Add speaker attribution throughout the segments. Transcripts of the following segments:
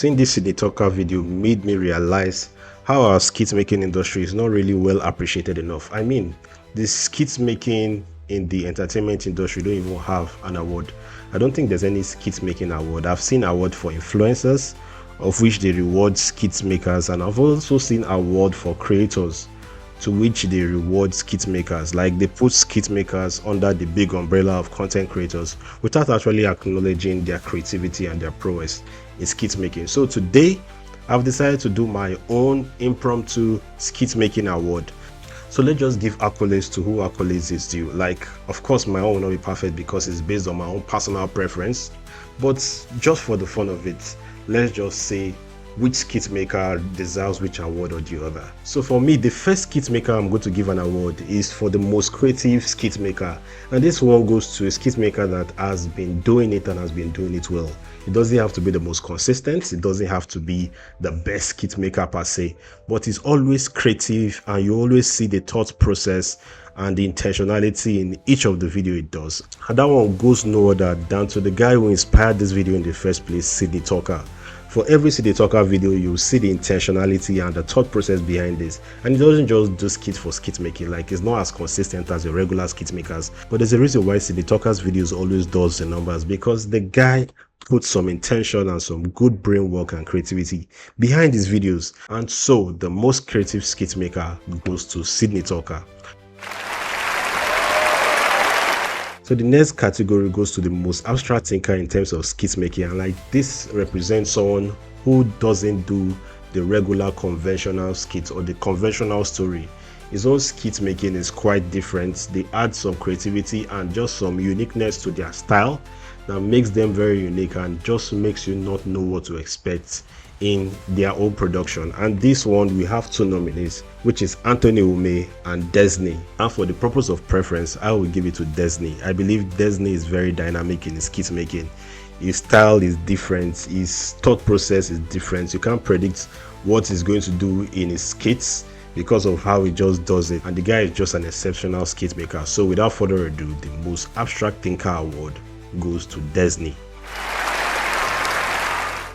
Speaker 1: Seeing this Sydney Talker video made me realize how our skit making industry is not really well appreciated enough. I mean, the skit making in the entertainment industry don't even have an award. I don't think there's any skit making award. I've seen award for influencers, of which they reward skit makers, and I've also seen award for creators, to which they reward skit makers. Like they put skit makers under the big umbrella of content creators without actually acknowledging their creativity and their prowess in skit making. So today I've decided to do my own impromptu skit making award. So let's just give accolades to who accolades is due. Like, of course, my own will not be perfect because it's based on my own personal preference, but just for the fun of it, let's just say which skit maker deserves which award or the other. So for me, the first skit maker I'm going to give an award is for the most creative skit maker, and this one goes to a skit maker that has been doing it and has been doing it well. It doesn't have to be the most consistent, it doesn't have to be the best skit maker per se, but it's always creative and you always see the thought process and the intentionality in each of the video it does. And that one goes no other than to the guy who inspired this video in the first place, Sydney Talker. For every Sydney Talker video, you see the intentionality and the thought process behind this. And it doesn't just do skit for skit making, like it's not as consistent as your regular skit makers. But there's a reason why Sydney Talker's videos always does the numbers, because the guy puts some intention and some good brain work and creativity behind his videos. And so the most creative skit maker goes to Sydney Talker. So the next category goes to the most abstract thinker in terms of skit making, and like this represents someone who doesn't do the regular conventional skit or the conventional story. His own skit making is quite different. They add some creativity and just some uniqueness to their style that makes them very unique and just makes you not know what to expect in their own production. And this one, we have two nominees, which is Anthony Ume and Desney. And for the purpose of preference, I will give it to Desney. I believe Desney is very dynamic in his skit making. His style is different, his thought process is different. You can't predict what he's going to do in his skits because of how he just does it, and the guy is just an exceptional skit maker. So without further ado, the most abstract thinker award goes to Desney.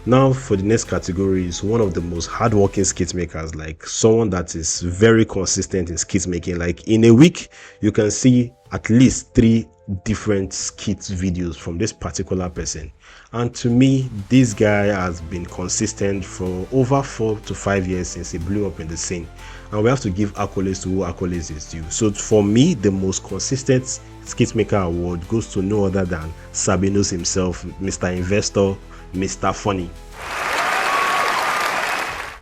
Speaker 1: Now for the next category is one of the most hardworking skit makers, like someone that is very consistent in skit making. Like in a week, you can see at least 3 different skit videos from this particular person. And to me, this guy has been consistent for over 4 to 5 years since he blew up in the scene. And we have to give accolades to who accolades is due. So for me, the most consistent skit maker award goes to no other than Sabinus himself, Mr. Investor, Mr. Funny.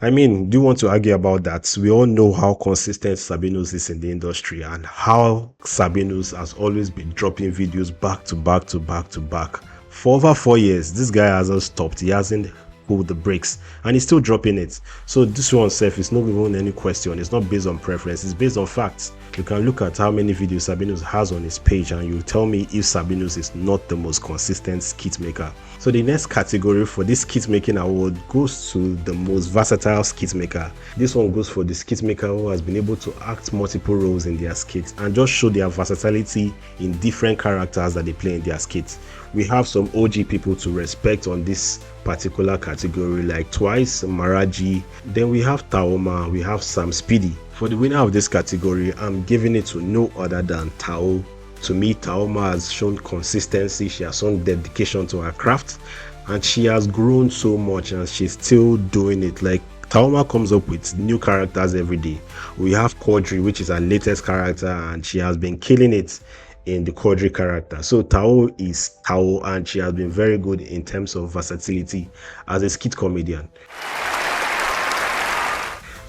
Speaker 1: I mean, do you want to argue about that? We all know how consistent Sabinus is in the industry and how Sabinus has always been dropping videos back to back to back to back. For over 4 years, this guy hasn't stopped. He hasn't pulled the brakes and he's still dropping it. So this one self is not even any question. It's not based on preference, it's based on facts. You can look at how many videos Sabinus has on his page and you tell me if Sabinus is not the most consistent skit maker. So the next category for this skit making award goes to the most versatile skit maker. This one goes for the skit maker who has been able to act multiple roles in their skits and just show their versatility in different characters that they play in their skits. We have some OG people to respect on this particular category, like Twice, Maraji, then we have Taoma, we have Sam Speedy. For the winner of this category, I'm giving it to no other than Tao. To me, Taoma has shown consistency, she has shown dedication to her craft, and she has grown so much and she's still doing it. Like Taoma comes up with new characters every day. We have Quadri, which is her latest character, and she has been killing it in the Quadri character. So Tao is Tao and she has been very good in terms of versatility as a skit comedian.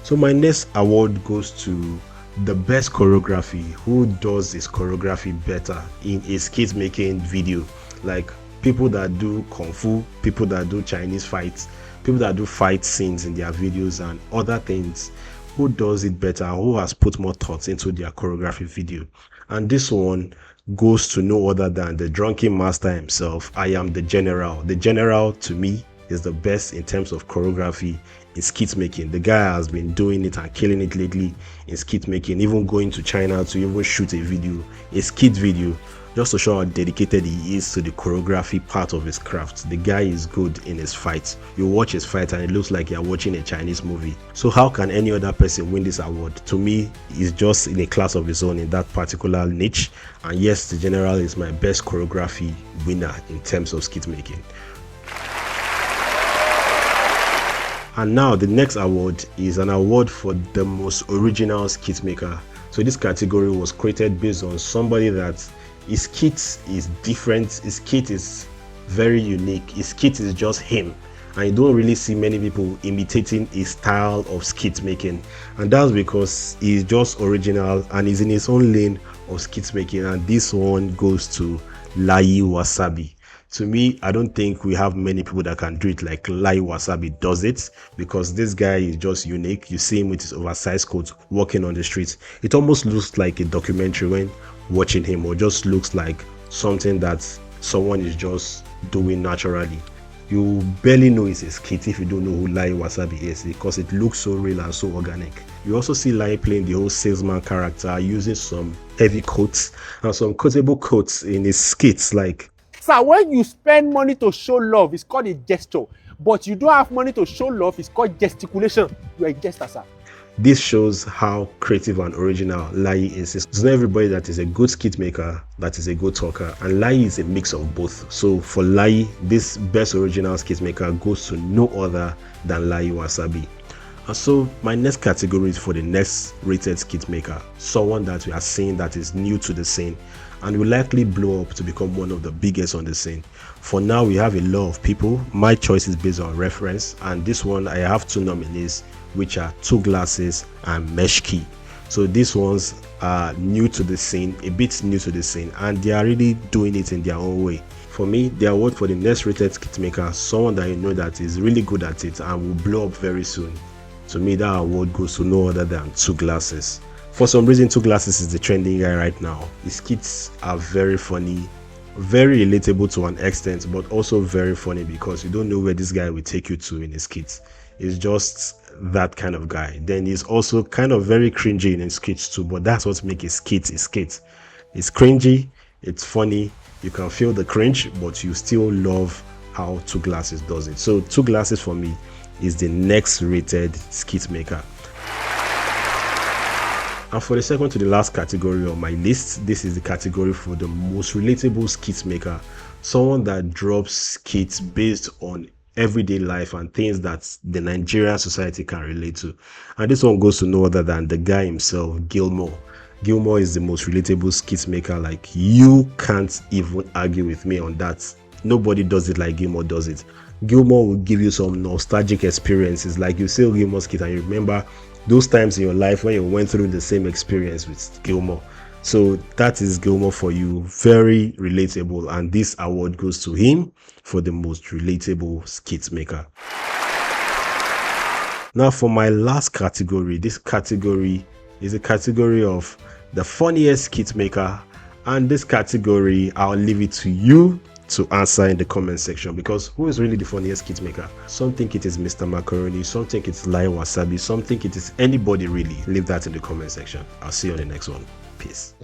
Speaker 1: So my next award goes to the best choreography. Who does his choreography better in a skit making video? Like people that do kung fu, people that do Chinese fights, people that do fight scenes in their videos and other things. Who does it better? Who has put more thoughts into their choreography video? And this one goes to no other than the drunken master himself. I am the general. The general to me is the best in terms of choreography in skit making. The guy has been doing it and killing it lately in skit making, even going to China to even shoot a skit video just to show how dedicated he is to the choreography part of his craft. The guy is good in his fights. You watch his fight and it looks like you're watching a Chinese movie. So how can any other person win this award? To me, he's just in a class of his own in that particular niche. And yes, the general is my best choreography winner in terms of skit making. And now the next award is an award for the most original skit maker. So this category was created based on somebody that his skit is different, his skit is very unique, his skit is just him. And you don't really see many people imitating his style of skit making. And that's because he's just original and he's in his own lane of skit making. And this one goes to Lai Wasabi. To me, I don't think we have many people that can do it like Lai Wasabi does it, because this guy is just unique. You see him with his oversized coat walking on the streets. It almost looks like a documentary when watching him, or just looks like something that someone is just doing naturally. You barely know it's a skit if you don't know who Lai Wasabi is, because it looks so real and so organic. You also see Lai playing the whole salesman character, using some heavy coats and some quotable quotes in his skits like,
Speaker 2: "Sir, when you spend money to show love, it's called a gesture. But you don't have money to show love, it's called gesticulation. You are a jester, sir."
Speaker 1: This shows how creative and original Lai is. It's not everybody that is a good skit maker that is a good talker, and Lai is a mix of both. So for Lai, this best original skit maker goes to no other than Lai Wasabi. And so my next category is for the next rated skit maker, someone that we are seeing that is new to the scene and will likely blow up to become one of the biggest on the scene. For now, we have a lot of people. My choice is based on reference, and this one I have two nominees, which are Two Glasses and Meshki. So these ones are new to the scene, a bit new to the scene, and they are really doing it in their own way. For me, the award for the next rated skit maker, someone that you know that is really good at it and will blow up very soon. To me, that award goes to no other than Two Glasses. For some reason, Two Glasses is the trending guy right now. His skits are very funny, very relatable to an extent, but also very funny because you don't know where this guy will take you to in his skits. He's just that kind of guy. Then he's also kind of very cringy in his skits too, but that's what makes his skit his skit. It's cringy, it's funny, you can feel the cringe, but you still love how Two Glasses does it. So Two Glasses for me is the next rated skit maker. And for the second to the last category on my list, this is the category for the most relatable skit maker. Someone that drops skits based on everyday life and things that the Nigerian society can relate to. And this one goes to no other than the guy himself, Gilmore. Gilmore is the most relatable skit maker. Like, you can't even argue with me on that. Nobody does it like Gilmore does it. Gilmore will give you some nostalgic experiences. Like, you see Gilmore skit and you remember those times in your life when you went through the same experience with Gilmore. So that is Gilmore for you. Very relatable, and this award goes to him for the most relatable skit maker. Now for my last category, this category is a category of the funniest skit maker, and this category I'll leave it to you to answer in the comment section, because who is really the funniest skit maker? Some think it is Mr. Macaroni, some think it's Lai Wasabi, some think it is anybody really. Leave that in the comment section. I'll see you on the next one. Peace.